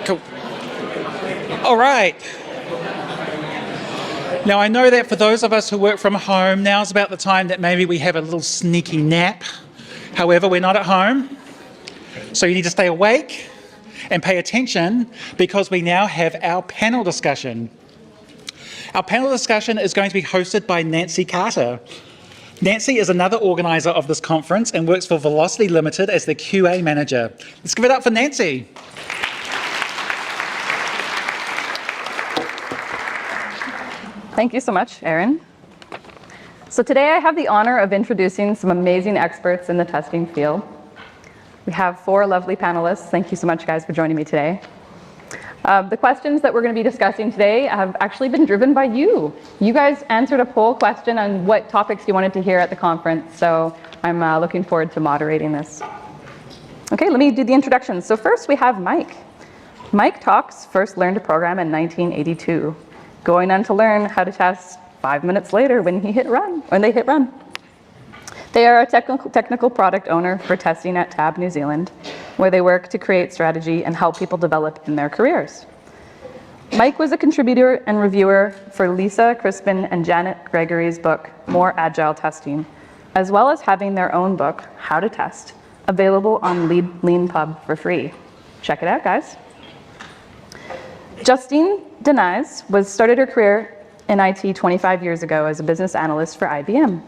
Cool. All right. Now, I know that for those of us who work from home, now's about the time that maybe we have a little sneaky nap. However, we're not at home, so you need to stay awake and pay attention because we now have our panel discussion. Our panel discussion is going to be hosted by Nancy Carter. Nancy is another organiser of this conference and works for Velocity Limited as the QA manager. Let's give it up for Nancy. Thank you so much, Aaron. So today I have the honor of introducing some amazing experts in the testing field. We have 4 lovely panelists. Thank you so much, guys, for joining me today. The questions that we're going to be discussing today have actually been driven by you. You guys answered a poll question on what topics you wanted to hear at the conference, so I'm looking forward to moderating this. Okay, let me do the introductions. So first we have Mike. Mike Talks first learned to program in 1982, going on to learn how to test 5 minutes later when they hit run. They are a technical product owner for testing at Tab New Zealand, where they work to create strategy and help people develop in their careers. Mike was a contributor and reviewer for Lisa Crispin and Janet Gregory's book, More Agile Testing, as well as having their own book, How to Test, available on LeanPub for free. Check it out, guys. Justine Denise started her career in IT 25 years ago as a business analyst for IBM.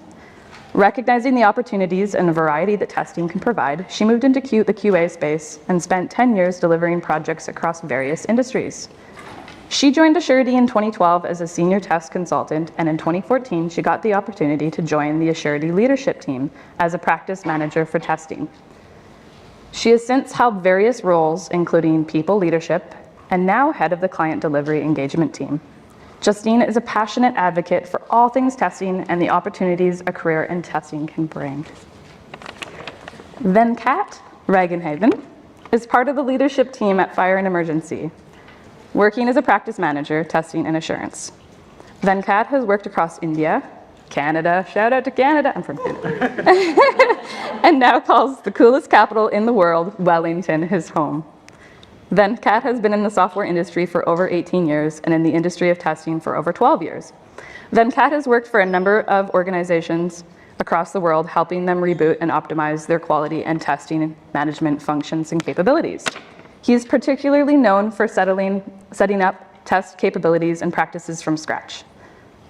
Recognizing the opportunities and variety that testing can provide, she moved into the QA space and spent 10 years delivering projects across various industries. She joined Assurity in 2012 as a senior test consultant, and in 2014, she got the opportunity to join the Assurity leadership team as a practice manager for testing. She has since held various roles, including people leadership, and now head of the client delivery engagement team. Justine is a passionate advocate for all things testing and the opportunities a career in testing can bring. Venkat Raganathan is part of the leadership team at Fire and Emergency, working as a practice manager, testing and assurance. Venkat has worked across India, Canada, shout out to Canada, I'm from Canada, and now calls the coolest capital in the world, Wellington, his home. Venkat has been in the software industry for over 18 years and in the industry of testing for over 12 years. Venkat has worked for a number of organizations across the world, helping them reboot and optimize their quality and testing management functions and capabilities. He is particularly known for setting up test capabilities and practices from scratch.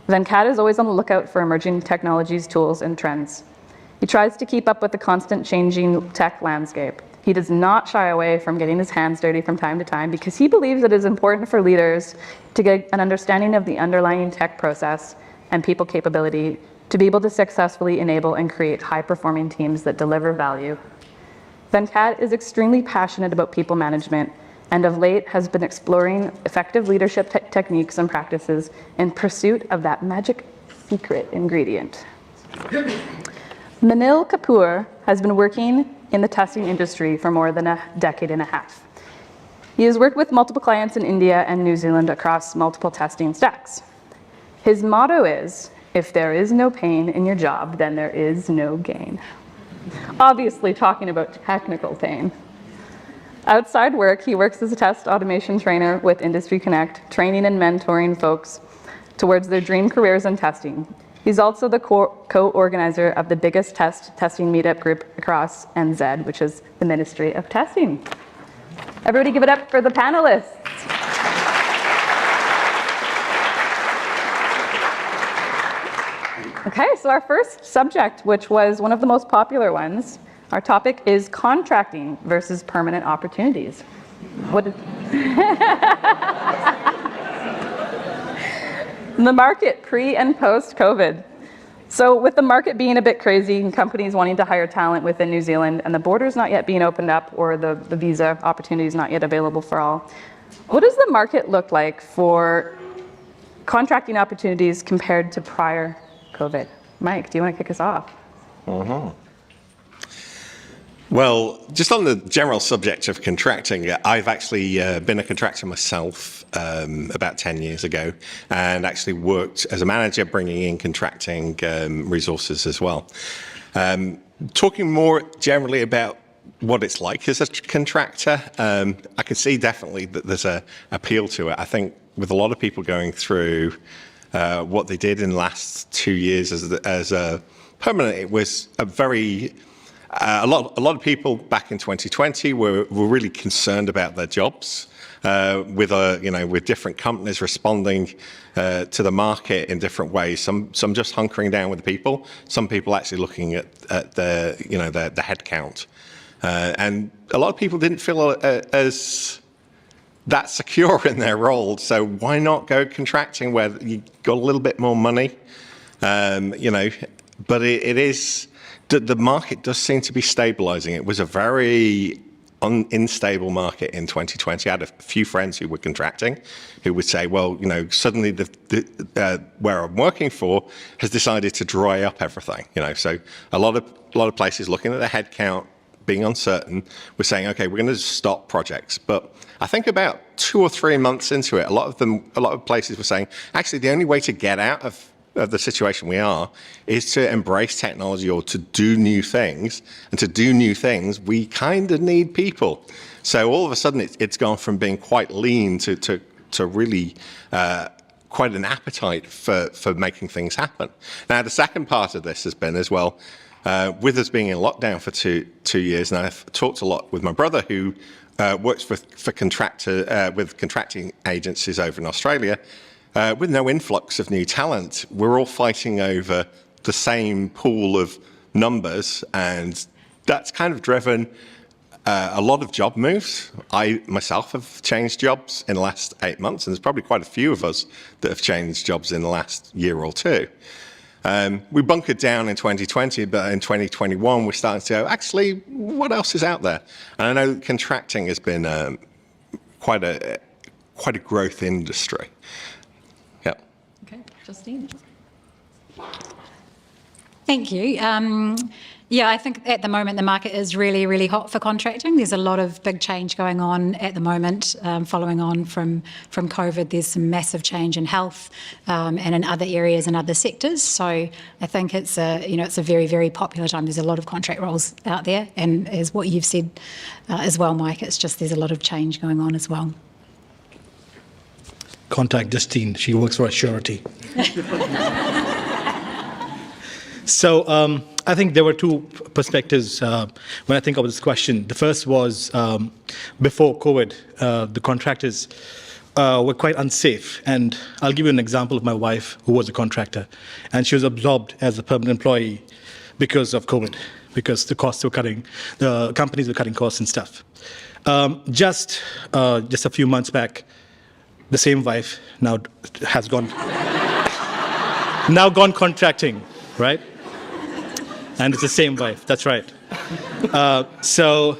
Venkat is always on the lookout for emerging technologies, tools, and trends. He tries to keep up with the constant changing tech landscape. He does not shy away from getting his hands dirty from time to time because he believes it is important for leaders to get an understanding of the underlying tech process and people capability to be able to successfully enable and create high-performing teams that deliver value. Venkat is extremely passionate about people management and of late has been exploring effective leadership techniques and practices in pursuit of that magic secret ingredient. Manil Kapoor has been working in the testing industry for more than a decade and a half. He has worked with multiple clients in India and New Zealand across multiple testing stacks. His motto is, if there is no pain in your job, then there is no gain. Obviously talking about technical pain. Outside work, he works as a test automation trainer with Industry Connect, training and mentoring folks towards their dream careers in testing. He's also the co-organizer of the biggest testing meetup group across NZ, which is the Ministry of Testing. Everybody give it up for the panelists. Okay, so our first subject, which was one of the most popular ones, our topic is contracting versus permanent opportunities. The market pre and post COVID. So with the market being a bit crazy and companies wanting to hire talent within New Zealand and the borders not yet being opened up or the visa opportunities not yet available for all, what does the market look like for contracting opportunities compared to prior COVID? Mike, do you want to kick us off? Well, just on the general subject of contracting, I've actually been a contractor myself about 10 years ago and actually worked as a manager bringing in contracting resources as well. Talking more generally about what it's like as a contractor. I can see definitely that there's a appeal to it. I think with a lot of people going through what they did in the last 2 years as a permanent, it was a very a lot of people back in 2020 were really concerned about their jobs. With different companies responding to the market in different ways. Some just hunkering down with the people. Some people actually looking at the head count. And a lot of people didn't feel as that secure in their role. So why not go contracting where you got a little bit more money? But it is the market does seem to be stabilizing. It was a very unstable market in 2020. I had a few friends who were contracting who would say, well, suddenly where I'm working for has decided to dry up everything. So a lot of places looking at the headcount being uncertain were saying, okay, we're going to stop projects. But I think about 2 or 3 months into it, a lot of places were saying, actually, the only way to get out of the situation we are is to embrace technology or to do new things. And to do new things, we kind of need people. So all of a sudden, it's gone from being quite lean to really quite an appetite for making things happen. Now, the second part of this has been as well, with us being in lockdown for two years, and I've talked a lot with my brother who works with contracting agencies over in Australia. With no influx of new talent, we're all fighting over the same pool of numbers, and that's kind of driven a lot of job moves. I myself have changed jobs in the last 8 months, and there's probably quite a few of us that have changed jobs in the last year or two. We bunkered down in 2020, but in 2021, we're starting to go, actually, what else is out there? And I know contracting has been quite a growth industry. Okay, Justine. Thank you. I think at the moment the market is really, really hot for contracting. There's a lot of big change going on at the moment, following on from COVID. There's some massive change in health and in other areas and other sectors. So I think it's a very, very popular time. There's a lot of contract roles out there, and as what you've said as well, Mike, it's just there's a lot of change going on as well. Contact Justine. She works for a surety. So I think there were two perspectives when I think of this question. The first was before COVID, the contractors were quite unsafe. And I'll give you an example of my wife, who was a contractor. And she was absorbed as a permanent employee because of COVID, because the costs were cutting, the companies were cutting costs and stuff. Just a few months back, the same wife now has gone contracting, right? And it's the same wife. That's right. So,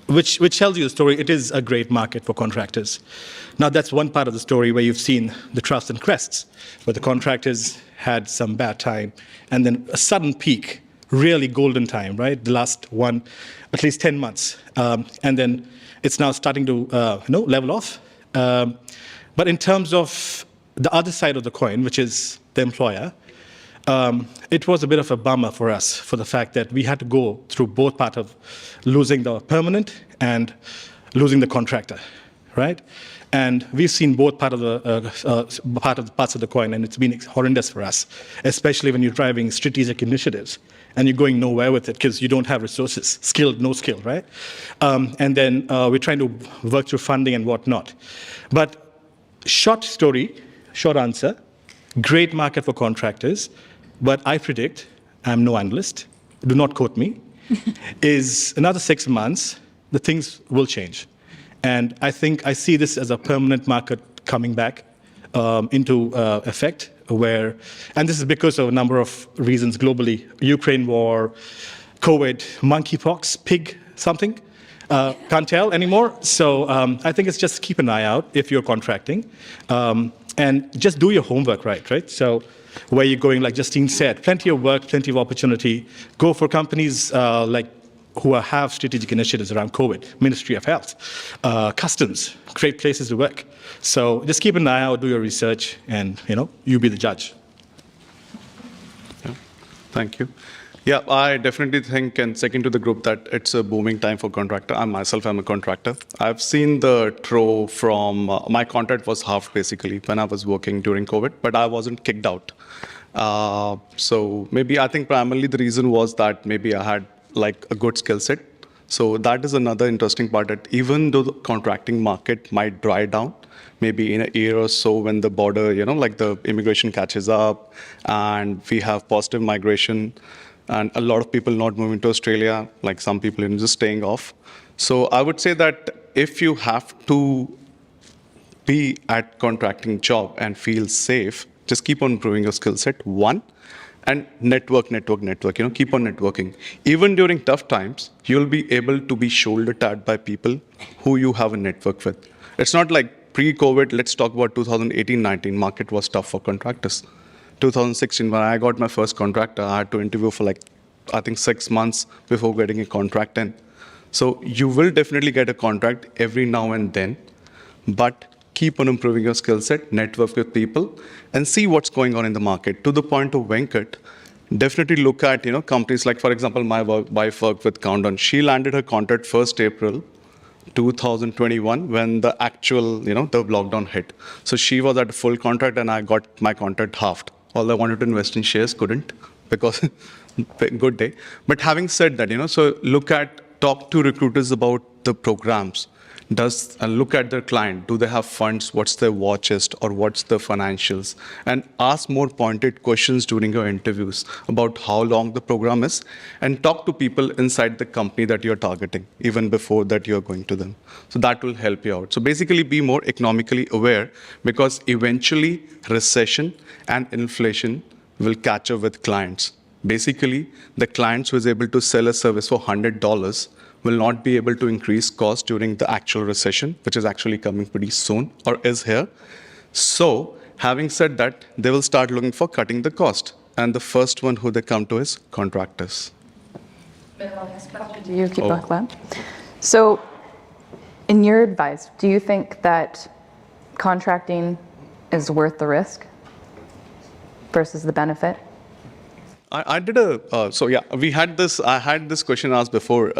which tells you the story. It is a great market for contractors. Now, that's one part of the story where you've seen the troughs and crests, where the contractors had some bad time, and then a sudden peak, really golden time, right? The last one, at least 10 months, and then it's now starting to level off. But in terms of the other side of the coin, which is the employer, it was a bit of a bummer for us for the fact that we had to go through both part of losing the permanent and losing the contractor, right? And we've seen both parts of the coin, and it's been horrendous for us, especially when you're driving strategic initiatives and you're going nowhere with it because you don't have resources, skilled, no skill, right? And then we're trying to work through funding and whatnot. But short story, short answer, great market for contractors. But I predict, I'm no analyst, do not quote me, is another 6 months, the things will change. And I think I see this as a permanent market coming back into effect and this is because of a number of reasons globally, Ukraine war, COVID, monkeypox, pig something, can't tell anymore. So I think it's just keep an eye out if you're contracting and just do your homework right? So where you're going, like Justine said, plenty of work, plenty of opportunity. Go for companies who have strategic initiatives around COVID, Ministry of Health, Customs, great places to work. So just keep an eye out, do your research, and you be the judge. Yeah. Thank you. Yeah, I definitely think and second to the group that it's a booming time for contractor. I myself am a contractor. I've seen the throw from my contract was halved basically when I was working during COVID, but I wasn't kicked out. So maybe I think primarily the reason was that maybe I had like a good skill set. So that is another interesting part that even though the contracting market might dry down, maybe in a year or so when the border, like the immigration catches up and we have positive migration and a lot of people not moving to Australia, like some people just staying off. So I would say that if you have to be at contracting job and feel safe, just keep on improving your skill set, one, and network, keep on networking. Even during tough times, you'll be able to be shoulder tapped by people who you have a network with. It's not like pre-COVID, let's talk about 2018-19, market was tough for contractors. 2016, when I got my first contractor, I had to interview for I think 6 months before getting a contract in. So you will definitely get a contract every now and then, but keep on improving your skill set, network with people, and see what's going on in the market. To the point of Venkat, definitely look at companies like, for example, my wife worked with Countdown. She landed her contract 1st April 2021 when the actual, the lockdown hit. So she was at a full contract and I got my contract halved. All I wanted to invest in shares, couldn't because good day. But having said that, so talk to recruiters about the programs. Look at their client. Do they have funds? What's their war chest or what's the financials? And ask more pointed questions during your interviews about how long the program is and talk to people inside the company that you're targeting, even before that you're going to them. So that will help you out. So basically be more economically aware because eventually recession and inflation will catch up with clients. Basically, the clients who is able to sell a service for $100 will not be able to increase cost during the actual recession, which is actually coming pretty soon or is here. So having said that, they will start looking for cutting the cost. And the first one who they come to is contractors. Do you keep going? So in your advice, do you think that contracting is worth the risk versus the benefit? I did I had this question asked before,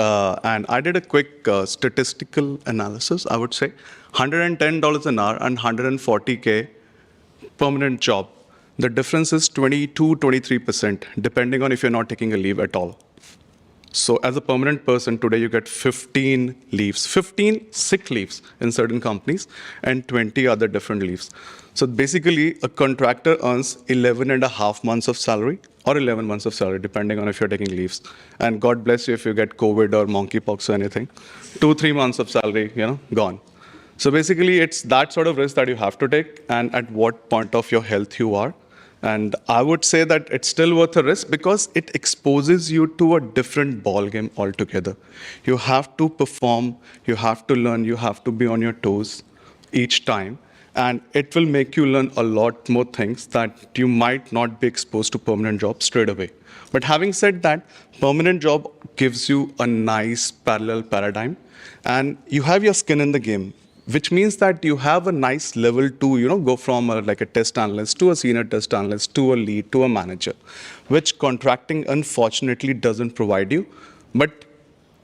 and I did a quick statistical analysis, I would say. $110 an hour and $140K permanent job. The difference is 22-23%, depending on if you're not taking a leave at all. So as a permanent person, today you get 15 leaves, 15 sick leaves in certain companies, and 20 other different leaves. So basically, a contractor earns 11 and a half months of salary or 11 months of salary, depending on if you're taking leaves. And God bless you if you get COVID or monkeypox or anything. 2-3 months of salary, gone. So basically, it's that sort of risk that you have to take and at what point of your health you are. And I would say that it's still worth a risk because it exposes you to a different ballgame altogether. You have to perform, you have to learn, you have to be on your toes each time. And it will make you learn a lot more things that you might not be exposed to permanent jobs straight away. But having said that, permanent job gives you a nice parallel paradigm and you have your skin in the game, which means that you have a nice level to, go from a test analyst to a senior test analyst to a lead to a manager, which contracting unfortunately doesn't provide you. But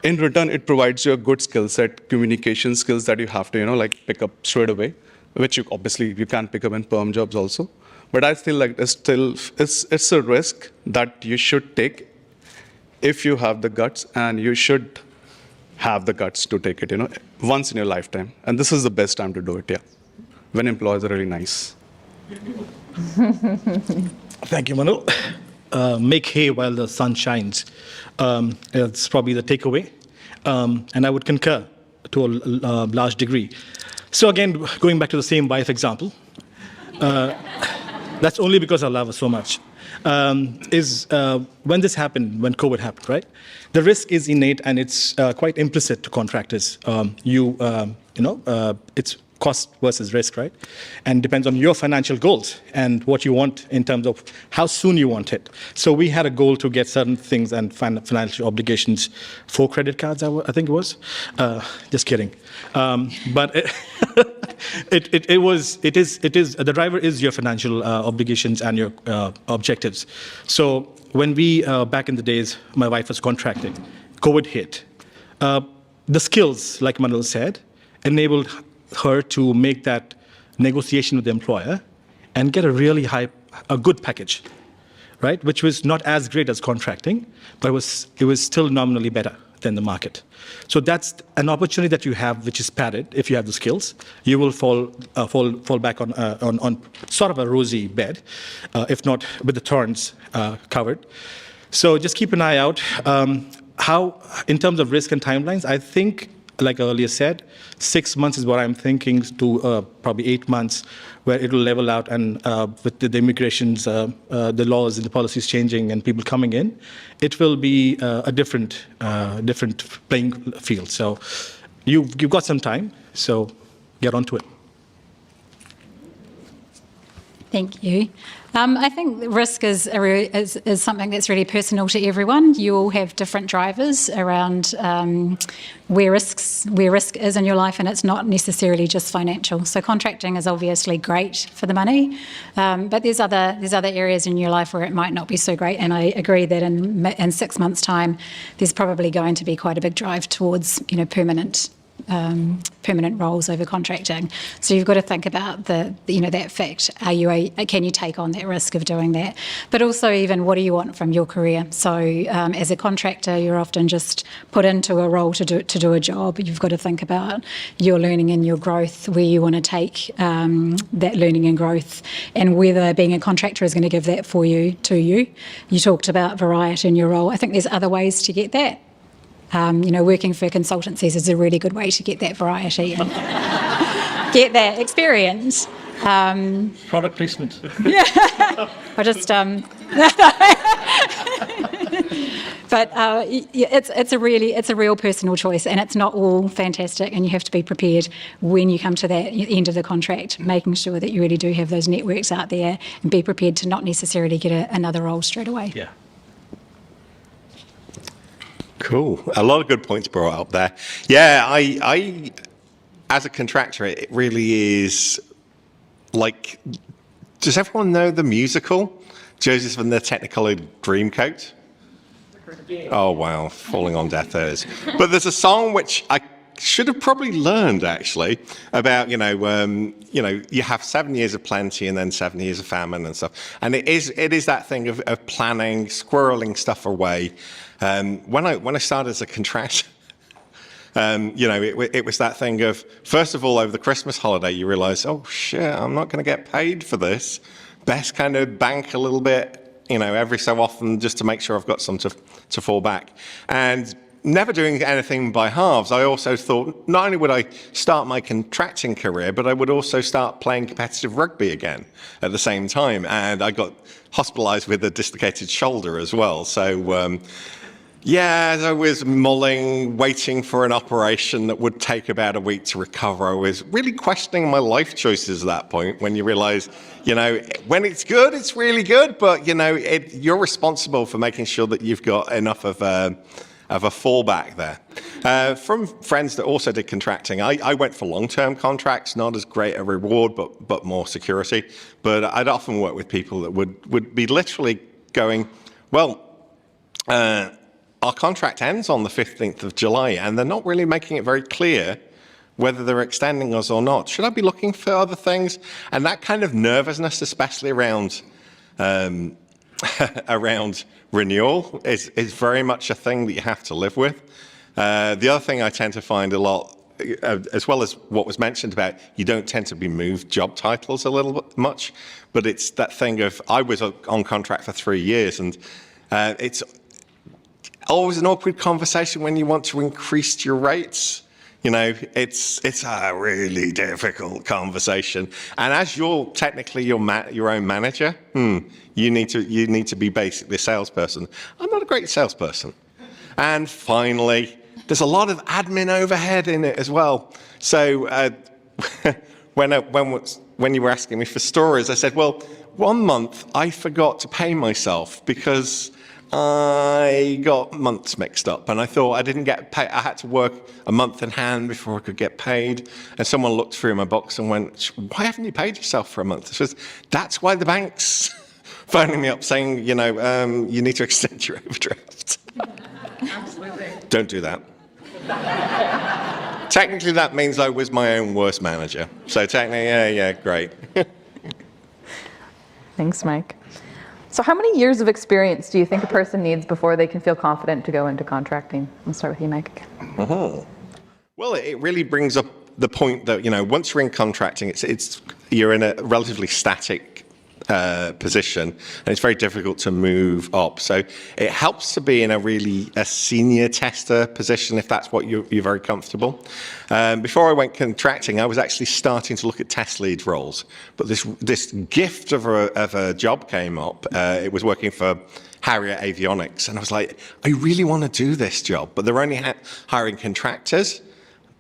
in return, it provides you a good skill set, communication skills that you have to, pick up straight away, which you can pick up in perm jobs also. But I feel like it's a risk that you should take if you have the guts, and you should have the guts to take it, once in your lifetime. And this is the best time to do it, when employers are really nice. Thank you, Manu. Make hay while the sun shines. That's probably the takeaway. And I would concur to a large degree. So again, going back to the same wife example, that's only because I love her so much, when this happened, when COVID happened, right? The risk is innate and it's quite implicit to contractors. It's cost versus risk, right? And depends on your financial goals and what you want in terms of how soon you want it. So we had a goal to get certain things and financial obligations for credit cards, I think it was. Just kidding. But the driver is your financial obligations and your objectives. So when we, back in the days, my wife was contracting, COVID hit. The skills, like Manal said, enabled her to make that negotiation with the employer and get a good package, right? Which was not as great as contracting, but it was still nominally better than the market. So that's an opportunity that you have, which is padded. If you have the skills, you will fall back on sort of a rosy bed, if not with the thorns covered. So just keep an eye out. How, in terms of risk and timelines, I think, like I earlier said, 6 months is what I'm thinking to probably 8 months, where it will level out, and with the immigrations, the laws and the policies changing and people coming in, it will be a different playing field. So you've got some time, so get onto it. Thank you. I think risk is something that's really personal to everyone. You all have different drivers around where risk is in your life, and it's not necessarily just financial. So contracting is obviously great for the money, but there's other areas in your life where it might not be so great. And I agree that in 6 months' time, there's probably going to be quite a big drive towards permanent roles over contracting. So you've got to think about that fact. Can you take on that risk of doing that? But also, even what do you want from your career? So as a contractor, you're often just put into a role to do a job. You've got to think about your learning and your growth, where you want to take that learning and growth, and whether being a contractor is going to give that to you. You talked about variety in your role. I think there's other ways to get that. Working for consultancies is a really good way to get that variety and get that experience. Product placement. Yeah, I just. But it's a real personal choice, and it's not all fantastic. And you have to be prepared when you come to that end of the contract, making sure that you really do have those networks out there, and be prepared to not necessarily get another role straight away. Yeah. Cool. A lot of good points brought up there. Yeah, I as a contractor, it really is like, does everyone know the musical? Joseph and the Technicolor Dreamcoat? Oh, wow, falling on deaf ears. But there's a song which I should have probably learned, actually, about, you have 7 years of plenty and then 7 years of famine and stuff. And it is that thing of planning, squirreling stuff away. When I started as a contractor, it was that thing of, first of all, over the Christmas holiday, you realize, oh shit, I'm not going to get paid for this. Best kind of bank a little bit, every so often, just to make sure I've got some to fall back. And never doing anything by halves, I also thought not only would I start my contracting career, but I would also start playing competitive rugby again at the same time. And I got hospitalized with a dislocated shoulder as well. So, as I was mulling, waiting for an operation that would take about a week to recover, I was really questioning my life choices at that point, when you realize, when it's good, it's really good, but, you're responsible for making sure that you've got enough of a fallback there. From friends that also did contracting, I went for long-term contracts, not as great a reward, but more security. But I'd often work with people that would be literally going, well, our contract ends on the 15th of July, and they're not really making it very clear whether they're extending us or not. Should I be looking for other things? And that kind of nervousness, especially around renewal, is very much a thing that you have to live with. The other thing I tend to find a lot, as well as what was mentioned about you don't tend to be moved job titles a little bit much, but it's that thing of, I was on contract for 3 years, and it's always an awkward conversation when you want to increase your rates. It's a really difficult conversation. And as you're technically your own manager, you need to be basically a salesperson. I'm not a great salesperson. And finally, there's a lot of admin overhead in it as well. So when you were asking me for stories, I said, well, 1 month I forgot to pay myself because I got months mixed up, and I thought I didn't get paid. I had to work a month in hand before I could get paid. And someone looked through my books and went, "Why haven't you paid yourself for a month?" I said, "That's why the bank's phoning me up saying, you need to extend your overdraft." Absolutely. Don't do that. Technically, that means I was my own worst manager. So technically, yeah, great. Thanks, Mike. So how many years of experience do you think a person needs before they can feel confident to go into contracting? I'll start with you, Mike. Well, it really brings up the point that, once you're in contracting, you're in a relatively static position, and it's very difficult to move up. So it helps to be in a senior tester position if that's what you're very comfortable. Before I went contracting, I was actually starting to look at test lead roles, but this gift of a job came up. It was working for Harrier Avionics, and I was like, I really want to do this job, but they're only hiring contractors.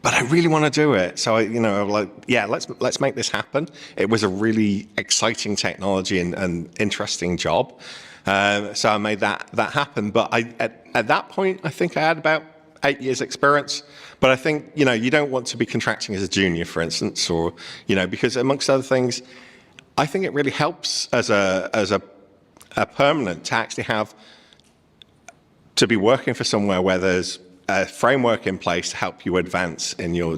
But I really want to do it. So I was like, yeah, let's make this happen. It was a really exciting technology and interesting job. So I made that happen. But at that point, I think I had about 8 years experience. But I think, you don't want to be contracting as a junior, for instance, or, because amongst other things, I think it really helps as a permanent to actually to be working for somewhere where there's a framework in place to help you advance in your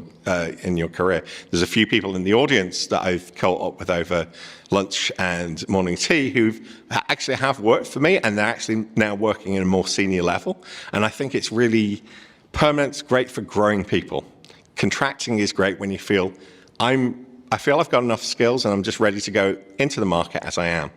career. There's a few people in the audience that I've caught up with over lunch and morning tea who actually have worked for me, and they're actually now working in a more senior level. And I think it's really permanent's great for growing people. Contracting is great when you feel I feel I've got enough skills and I'm just ready to go into the market as I am.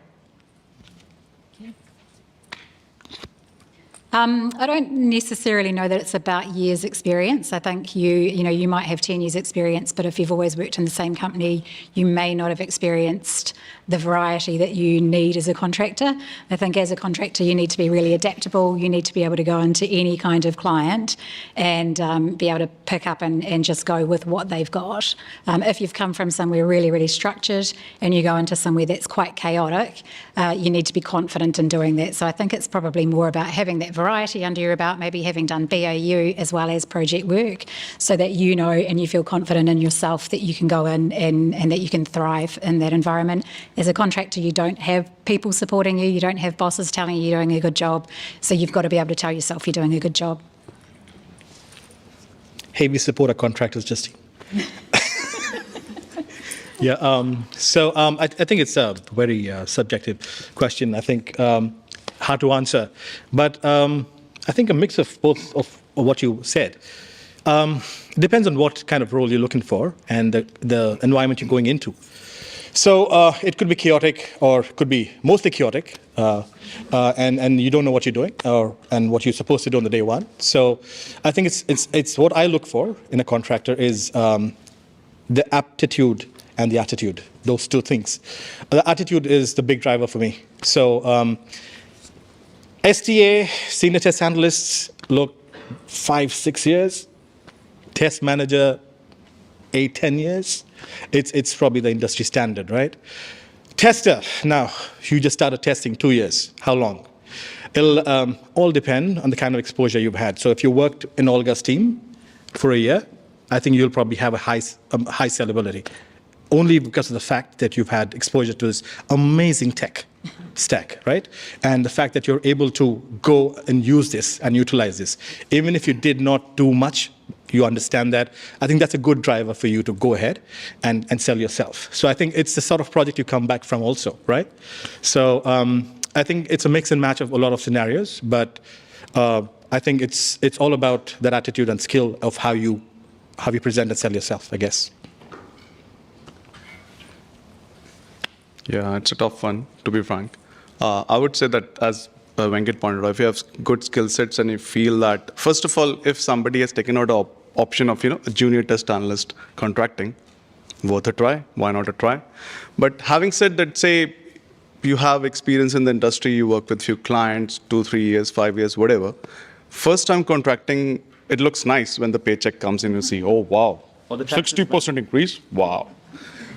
I don't necessarily know that it's about years experience. I think you might have 10 years experience, but if you've always worked in the same company, you may not have experienced the variety that you need as a contractor. I think as a contractor, you need to be really adaptable. You need to be able to go into any kind of client and be able to pick up and just go with what they've got. If you've come from somewhere really, really structured and you go into somewhere that's quite chaotic, you need to be confident in doing that. So I think it's probably more about having that variety under your belt, maybe having done BAU as well as project work, so that and you feel confident in yourself that you can go in and that you can thrive in that environment. As a contractor, you don't have people supporting you, you don't have bosses telling you you're doing a good job, so you've got to be able to tell yourself you're doing a good job. Hey, we support our contractors, Justine. Yeah, I think it's a very subjective question. I think hard to answer, but I think a mix of both of what you said. Depends on what kind of role you're looking for and the environment you're going into. So it could be chaotic, or could be mostly chaotic, and you don't know what you're doing and what you're supposed to do on the day one. So I think it's what I look for in a contractor is the aptitude and the attitude. Those two things. The attitude is the big driver for me. So STA, senior test analysts, look 5-6 years. Test manager, 8-10 years. It's probably the industry standard, right? Tester, now, you just started testing 2 years. How long? It'll all depend on the kind of exposure you've had. So if you worked in Olga's team for a year, I think you'll probably have a high sellability, only because of the fact that you've had exposure to this amazing tech stack, right? And the fact that you're able to go and use this and utilize this. Even if you did not do much, you understand that. I think that's a good driver for you to go ahead and sell yourself. So I think it's the sort of project you come back from also, right? So I think it's a mix and match of a lot of scenarios, but I think it's all about that attitude and skill of how you present and sell yourself, I guess. Yeah, it's a tough one, to be frank. I would say that, as Venkat pointed out, if you have good skill sets and you feel that, first of all, if somebody has taken out the option of a junior test analyst contracting, worth a try. Why not a try? But having said that, say you have experience in the industry, you work with few clients, 2-3 years, 5 years, whatever. First time contracting, it looks nice when the paycheck comes in. You see, oh wow, Or the taxes 60% increase. Wow.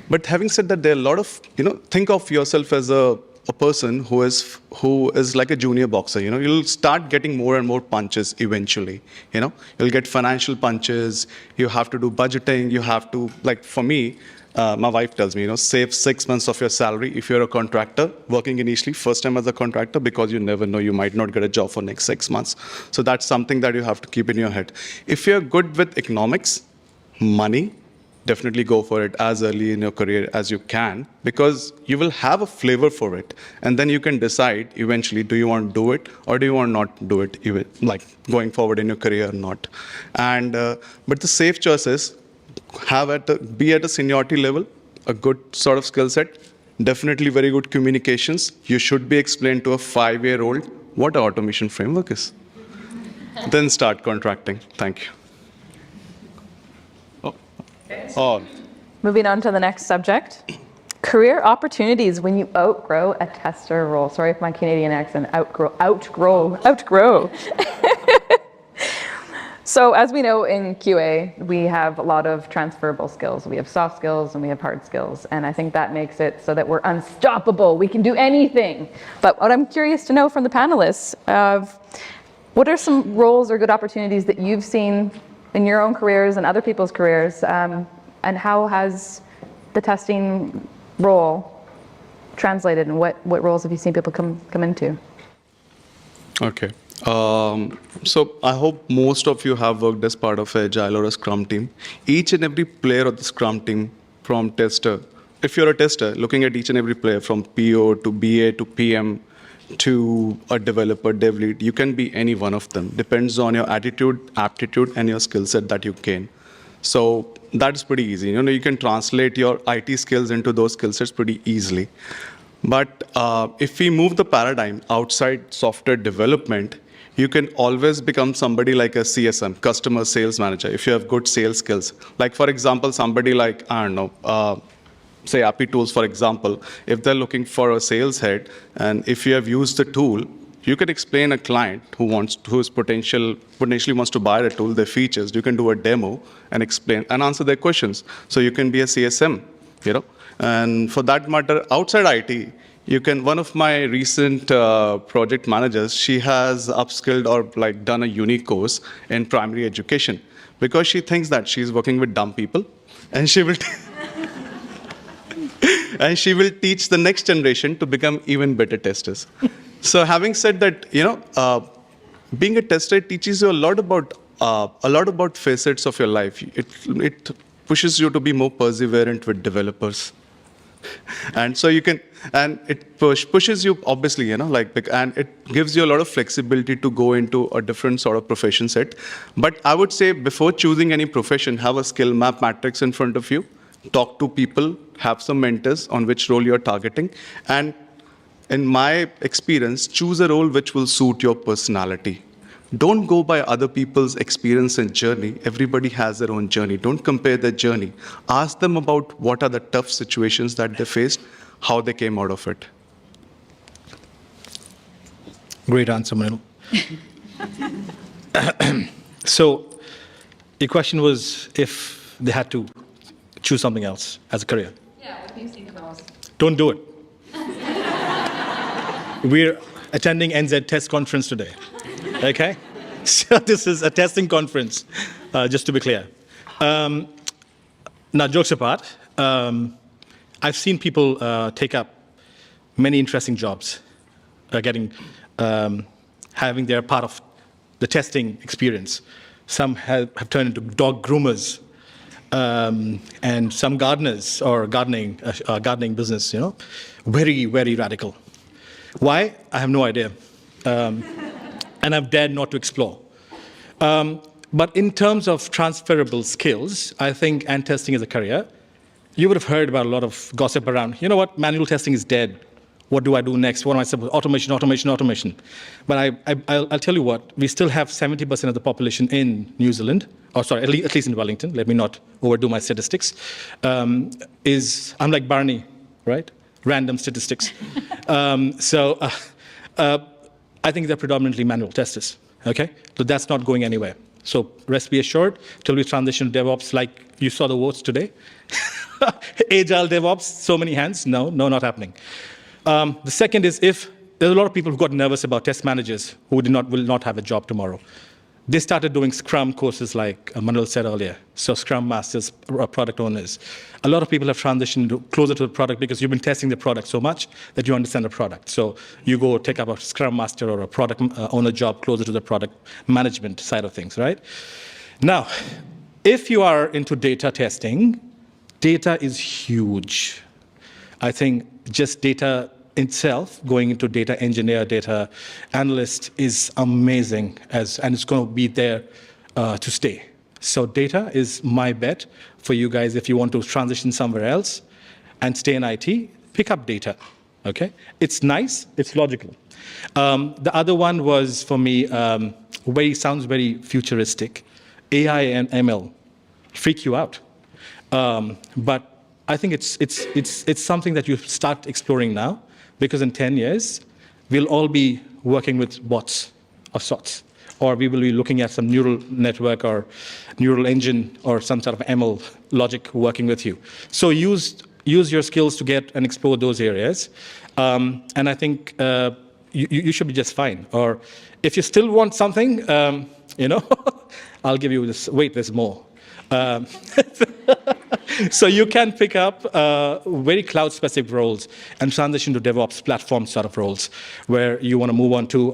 But having said that, there are a lot of, think of yourself as a person who is like a junior boxer. You'll start getting more and more punches eventually. You'll get financial punches. You have to do budgeting. You have to, like for me, my wife tells me, save 6 months of your salary if you're a contractor working initially, first time as a contractor, because you never know, you might not get a job for next 6 months. So that's something that you have to keep in your head. If you're good with economics, money, definitely go for it as early in your career as you can, because you will have a flavor for it. And then you can decide eventually, do you want to do it or do you want not to do it, even like going forward in your career or not. And but the safe choice is be at a seniority level, a good sort of skill set, definitely very good communications. You should be explained to a 5-year-old what an automation framework is. Then start contracting. Thank you. Moving on to the next subject. Career opportunities when you outgrow a tester role. Sorry if my Canadian accent, outgrow. So as we know in QA, we have a lot of transferable skills. We have soft skills and we have hard skills. And I think that makes it so that we're unstoppable. We can do anything. But what I'm curious to know from the panelists, what are some roles or good opportunities that you've seen in your own careers and other people's careers, and how has the testing role translated, and what roles have you seen people come into? Okay. So I hope most of you have worked as part of Agile or a Scrum team. Each and every player of the Scrum team, from tester, if you're a tester, looking at each and every player from PO to BA to PM to a developer, dev lead, you can be any one of them. Depends on your attitude, aptitude, and your skill set that you gain. So that's pretty easy. You can translate your IT skills into those skill sets pretty easily. But if we move the paradigm outside software development, you can always become somebody like a CSM, customer sales manager, if you have good sales skills. Like, for example, somebody like, I don't know, say Appy Tools, for example, if they're looking for a sales head, and if you have used the tool, you can explain a client who's potentially wants to buy the tool, their features. You can do a demo and explain and answer their questions. So you can be a CSM, And for that matter, outside IT, one of my recent project managers, she has upskilled or done a unique course in primary education, because she thinks that she's working with dumb people, and she will and she will teach the next generation to become even better testers. So having said that, being a tester teaches you a lot about facets of your life. It pushes you to be more perseverant with developers. And so it pushes you, obviously, and it gives you a lot of flexibility to go into a different sort of profession set. But I would say, before choosing any profession, have a skill map matrix in front of you, talk to people, have some mentors on which role you're targeting, and in my experience, choose a role which will suit your personality. Don't go by other people's experience and journey. Everybody has their own journey. Don't compare their journey. Ask them about what are the tough situations that they faced, how they came out of it. Great answer, Manil. So your question was if they had to choose something else as a career. Yeah, what have you seen the most? Don't do it. We're attending NZ Test Conference today. Okay? So this is a testing conference, just to be clear. Now, jokes apart, I've seen people take up many interesting jobs, having their part of the testing experience. Some have turned into dog groomers, and some gardeners, or gardening business, very, very radical. Why? I have no idea. And I've dared not to explore. But in terms of transferable skills, I think, and testing as a career, you would have heard about a lot of gossip around, you know what, manual testing is dead. What do I do next? What am I supposed to do? Automation. But I'll tell you what, we still have 70% of the population in New Zealand, or sorry, at least in Wellington, let me not overdo my statistics, I'm like Barney, right? Random statistics. I think they're predominantly manual testers, okay? So that's not going anywhere. So rest be assured, till we transition to DevOps, like you saw the votes today, Agile DevOps, so many hands, no, not happening. The second is if there's a lot of people who got nervous about test managers who will not have a job tomorrow. They started doing Scrum courses like Manuel said earlier. So Scrum Masters, product owners. A lot of people have transitioned closer to the product because you've been testing the product so much that you understand the product. So you go take up a Scrum Master or a product owner job closer to the product management side of things, right? Now, if you are into data testing, data is huge. I think just data itself, going into data engineer, data analyst is amazing, and it's going to be there to stay. So data is my bet for you guys if you want to transition somewhere else and stay in IT, pick up data, okay? It's nice, it's logical. The other one was, for me, sounds very futuristic. AI and ML freak you out. But I think it's something that you start exploring now, because in 10 years, we'll all be working with bots of sorts, or we will be looking at some neural network or neural engine or some sort of ML logic working with you. So use your skills to get and explore those areas. And I think you should be just fine. Or if you still want something, I'll give you this, wait, there's more. So you can pick up very cloud-specific roles and transition to DevOps platform sort of roles, where you want to move on to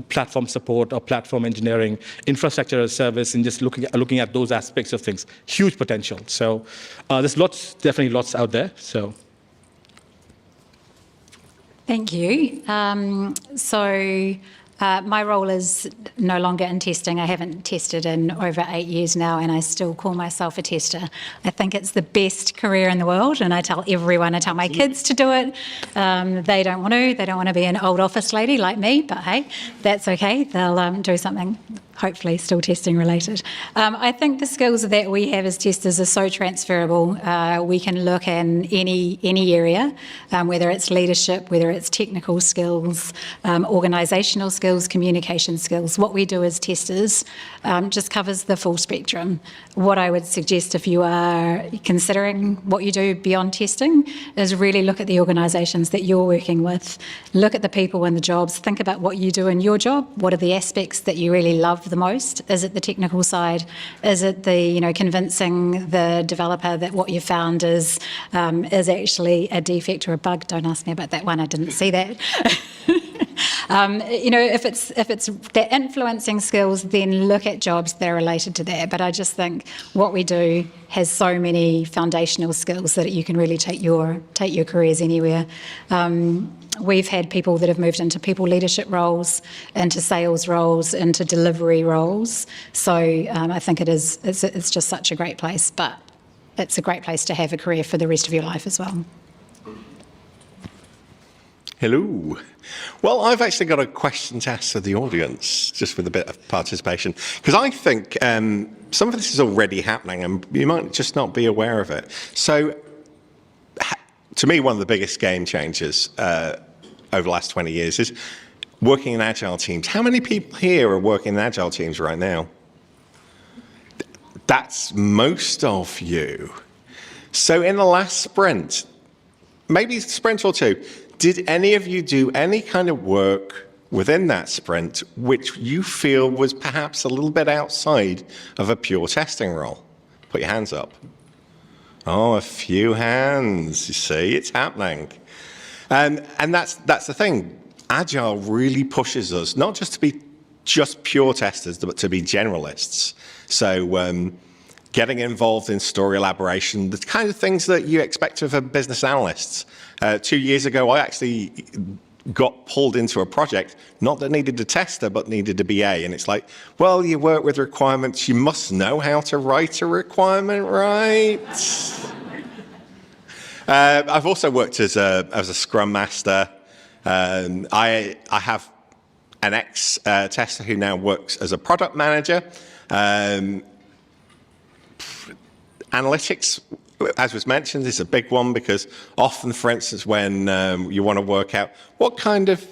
platform support or platform engineering, infrastructure as a service, and just looking at those aspects of things. Huge potential. So there's definitely lots out there. So. Thank you. My role is no longer in testing. I haven't tested in over 8 years now, and I still call myself a tester. I think it's the best career in the world, and I tell everyone, I tell my kids to do it. They don't want to. They don't want to be an old office lady like me, but hey, that's okay. They'll do something, hopefully still testing related. I think the skills that we have as testers are so transferable. We can look in any area, whether it's leadership, whether it's technical skills, organisational skills, communication skills. What we do as testers just covers the full spectrum. What I would suggest if you are considering what you do beyond testing is really look at the organisations that you're working with, look at the people and the jobs, think about what you do in your job, what are the aspects that you really love the most? Is it the technical side? Is it the convincing the developer that what you found is actually a defect or a bug? Don't ask me about that one. I didn't see that. If it's the influencing skills, then look at jobs that are related to that. But I just think what we do has so many foundational skills that you can really take your careers anywhere. We've had people that have moved into people leadership roles, into sales roles, into delivery roles. So I think it's just such a great place, but it's a great place to have a career for the rest of your life as well. Hello. Well, I've actually got a question to ask to the audience, just with a bit of participation, because I think some of this is already happening and you might just not be aware of it. So, to me, one of the biggest game changers over the last 20 years is working in agile teams. How many people here are working in agile teams right now? That's most of you. So in the last sprint, maybe a sprint or two, did any of you do any kind of work within that sprint which you feel was perhaps a little bit outside of a pure testing role? Put your hands up. Oh, a few hands. You see, it's happening. And that's the thing. Agile really pushes us not just to be just pure testers, but to be generalists. So getting involved in story elaboration, the kind of things that you expect of a business analyst. 2 years ago, I actually got pulled into a project, not that needed a tester, but needed a BA. And it's like, well, you work with requirements, you must know how to write a requirement, right? I've also worked as a Scrum Master. I have an ex-tester who now works as a product manager. Analytics, as was mentioned, is a big one because often, for instance, when you want to work out what kind of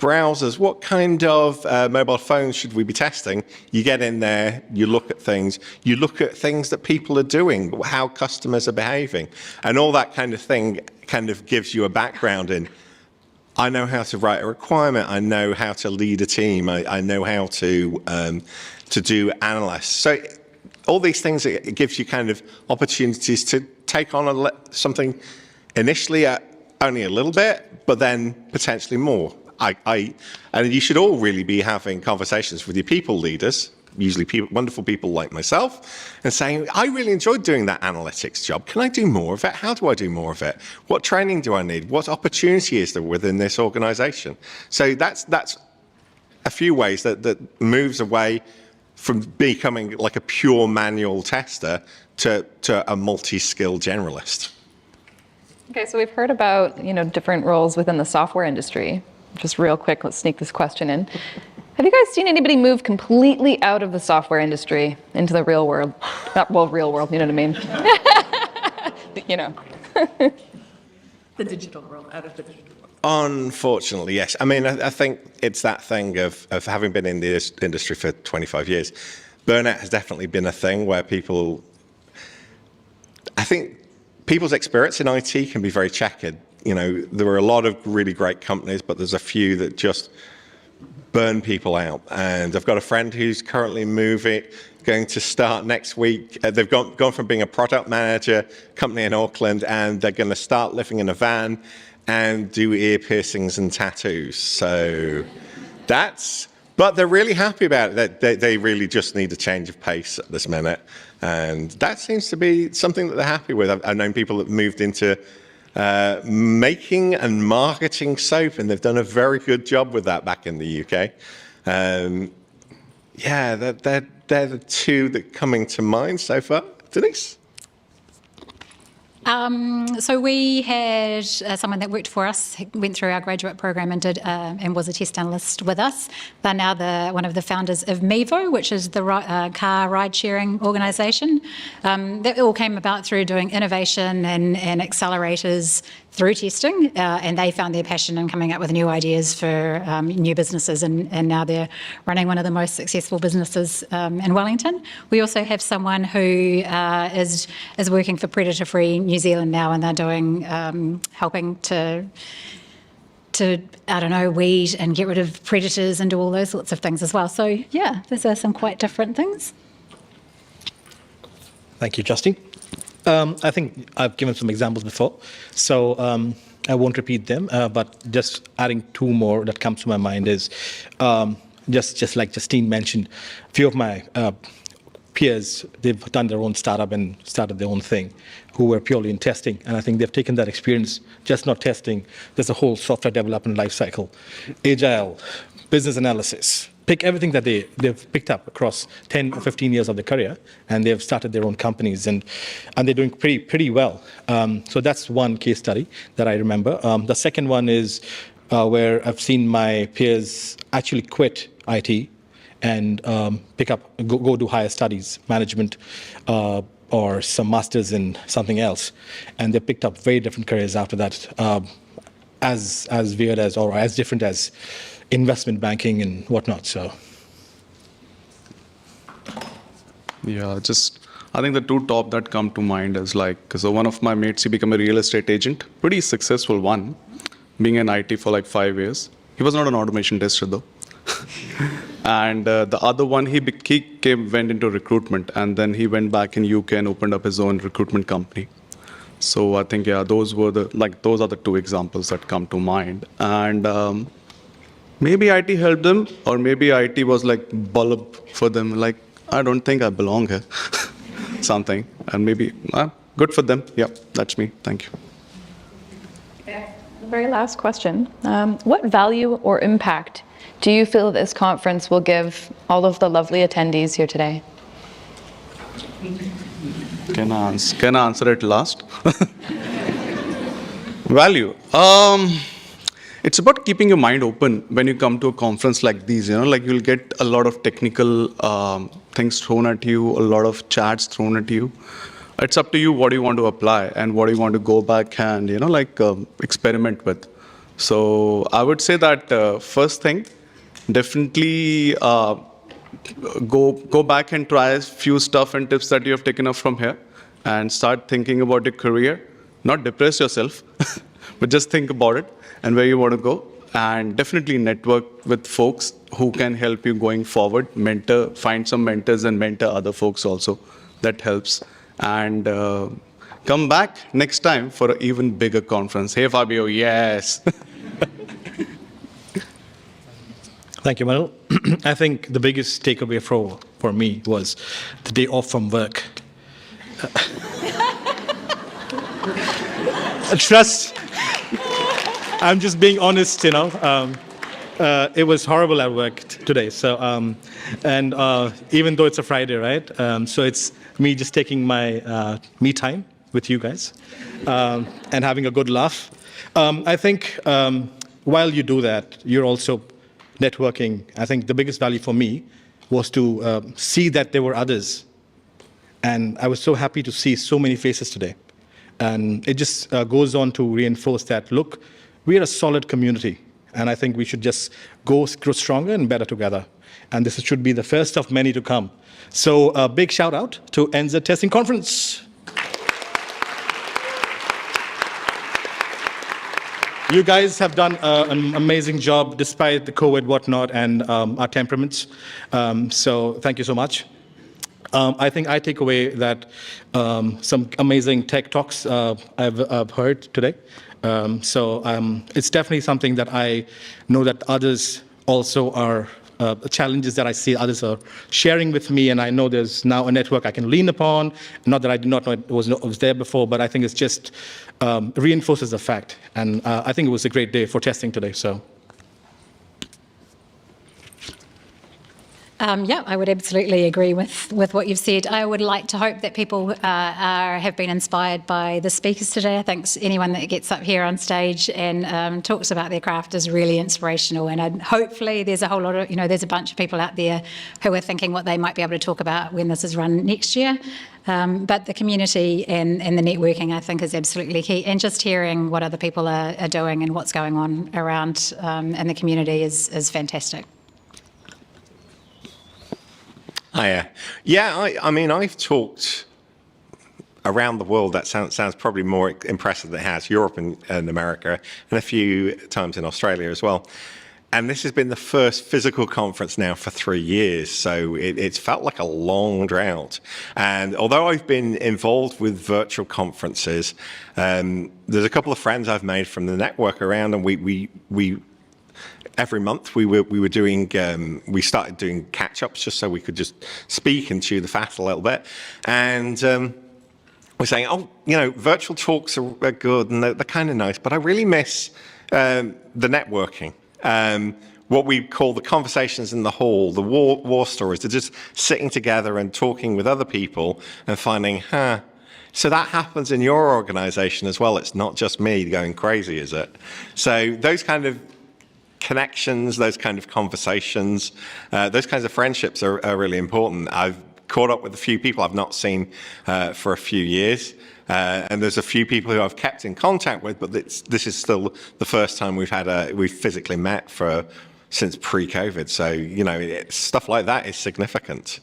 browsers, what kind of mobile phones should we be testing? You get in there, you look at things that people are doing, how customers are behaving, and all that kind of thing kind of gives you a background in, I know how to write a requirement, I know how to lead a team, I know how to do analysis. So all these things, it gives you kind of opportunities to take on something initially only a little bit, but then potentially more. And you should all really be having conversations with your people leaders, usually wonderful people like myself, and saying, I really enjoyed doing that analytics job. Can I do more of it? How do I do more of it? What training do I need? What opportunity is there within this organization? So that's a few ways that moves away from becoming like a pure manual tester to a multi-skilled generalist. Okay, so we've heard about, different roles within the software industry. Just real quick, let's sneak this question in. Have you guys seen anybody move completely out of the software industry into the real world? Real world, you know what I mean? The digital world, out of the digital world. Unfortunately, yes. I mean, I think it's that thing of having been in the industry for 25 years. Burnout has definitely been a thing where I think people's experience in IT can be very checkered. There are a lot of really great companies, but there's a few that just burn people out. And I've got a friend who's currently going to start next week. They've gone from being a product manager company in Auckland, and they're going to start living in a van and do ear piercings and tattoos. So but they're really happy about it. They really just need a change of pace at this minute. And that seems to be something that they're happy with. I've known people that moved into making and marketing soap, and they've done a very good job with that back in the UK. Yeah, they're the two that are coming to mind so far. Denise? So we had someone that worked for us, went through our graduate program and was a test analyst with us. They're now one of the founders of Mevo, which is the car ride-sharing organisation. That all came about through doing innovation and accelerators through testing, and they found their passion in coming up with new ideas for new businesses, and now they're running one of the most successful businesses in Wellington. We also have someone who is working for Predator Free New Zealand now, and they're doing helping to weed and get rid of predators and do all those sorts of things as well. So yeah, those are some quite different things. Thank you, Justine. I think I've given some examples before, so I won't repeat them, but just adding two more that comes to my mind is just like Justine mentioned, a few of my peers, they've done their own startup and started their own thing, who were purely in testing, and I think they've taken that experience, just not testing, there's a whole software development life cycle, agile, business analysis, pick everything that they've picked up across 10 or 15 years of their career, and they've started their own companies, and they're doing pretty well. So that's one case study that I remember. The second one is where I've seen my peers actually quit IT and go do higher studies, management, or some masters in something else, and they picked up very different careers after that, as weird as or as different as investment banking and whatnot. So Yeah, I think the two top that come to mind is so one of my mates, he became a real estate agent, pretty successful one, being in IT for 5 years. He was not an automation tester though. And the other one, he went into recruitment, and then he went back in UK and opened up his own recruitment company. So I think, yeah, those are the two examples that come to mind. And maybe IT helped them, or maybe IT was bulb for them, I don't think I belong here, something. And maybe, good for them. Yeah, that's me. Thank you. The very last question. What value or impact do you feel this conference will give all of the lovely attendees here today? Can I answer it last? Value. It's about keeping your mind open when you come to a conference like these. You'll get a lot of technical things thrown at you, a lot of chats thrown at you. It's up to you what you want to apply and what you want to go back and experiment with. So I would say that first thing, definitely go back and try a few stuff and tips that you have taken up from here, and start thinking about your career. Not depress yourself, but just think about it and where you want to go. And definitely network with folks who can help you going forward. Find some mentors and mentor other folks also. That helps. And come back next time for an even bigger conference. Hey, Fabio, yes. Thank you, Manil. I think the biggest takeaway for me was the day off from work. Trust, I'm just being honest, you know. It was horrible at work today. So, and even though it's a Friday, right? So it's me just taking my me time with you guys and having a good laugh. I think while you do that, you're also networking. I think the biggest value for me was to see that there were others. And I was so happy to see so many faces today. And it just goes on to reinforce that, look, we're a solid community. And I think we should just grow stronger and better together. And this should be the first of many to come. So a big shout out to NZ Testing Conference. You guys have done an amazing job despite the COVID, whatnot, and our temperaments. So thank you so much. I think I take away that some amazing tech talks I've heard today. So it's definitely something that I know that others also are, challenges that I see others are sharing with me, and I know there's now a network I can lean upon. Not that I did not know it was there before, but I think it's just reinforces the fact. And I think it was a great day for testing today. So. Yeah, I would absolutely agree with what you've said. I would like to hope that people have been inspired by the speakers today. I think anyone that gets up here on stage and talks about their craft is really inspirational. And hopefully there's a whole lot of, there's a bunch of people out there who are thinking what they might be able to talk about when this is run next year. But the community and the networking, I think, is absolutely key. And just hearing what other people are doing and what's going on around in the community is fantastic. Hiya. Yeah, I mean, I've talked around the world. That sounds probably more impressive than it has. Europe and America, and a few times in Australia as well. And this has been the first physical conference now for 3 years, so it's felt like a long drought. And although I've been involved with virtual conferences, there's a couple of friends I've made from the network around, and we every month we started doing catch-ups just so we could just speak and chew the fat a little bit. And we're saying, virtual talks are good and they're kind of nice, but I really miss the networking. What we call the conversations in the hall, the war stories, they're just sitting together and talking with other people and finding, so that happens in your organization as well. It's not just me going crazy, is it? So those kind of connections, those kind of conversations, those kinds of friendships are really important. I've caught up with a few people I've not seen for a few years. And there's a few people who I've kept in contact with, but this is still the first time we've physically met since pre-COVID. So, stuff like that is significant.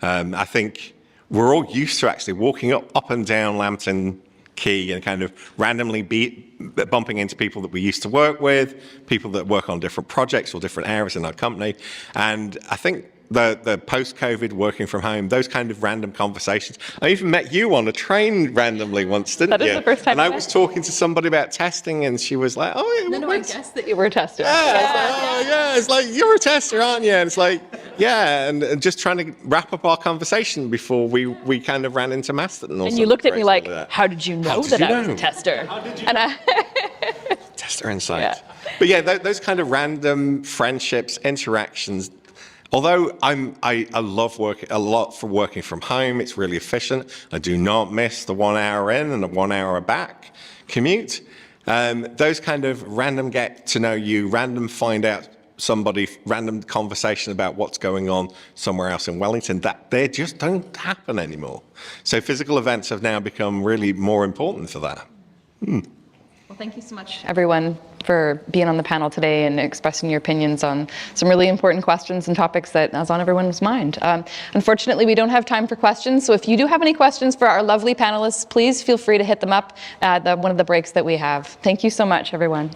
I think we're all used to actually walking up and down Lambton Quay and kind of randomly bumping into people that we used to work with, people that work on different projects or different areas in our company. And I think the post-COVID working from home, those kind of random conversations. I even met you on a train randomly once, didn't you? That is the first time And I was talking to somebody about testing, and she was like, No, I guessed that you were a tester. yeah, it's like, you're a tester, aren't you? And it's like, yeah, and just trying to wrap up our conversation before we kind of ran into Mastodon. And you looked at me like, how did you know that I was a tester? And Tester insight. Yeah. But yeah, those kind of random friendships, interactions. Although I love working a lot for working from home, it's really efficient. I do not miss the 1 hour in and the 1 hour back commute. Those kind of random get to know you, random find out somebody, random conversation about what's going on somewhere else in Wellington, that they just don't happen anymore. So physical events have now become really more important for that. Well, thank you so much, everyone, for being on the panel today and expressing your opinions on some really important questions and topics that is on everyone's mind. Unfortunately, we don't have time for questions, so if you do have any questions for our lovely panelists, please feel free to hit them up at one of the breaks that we have. Thank you so much, everyone.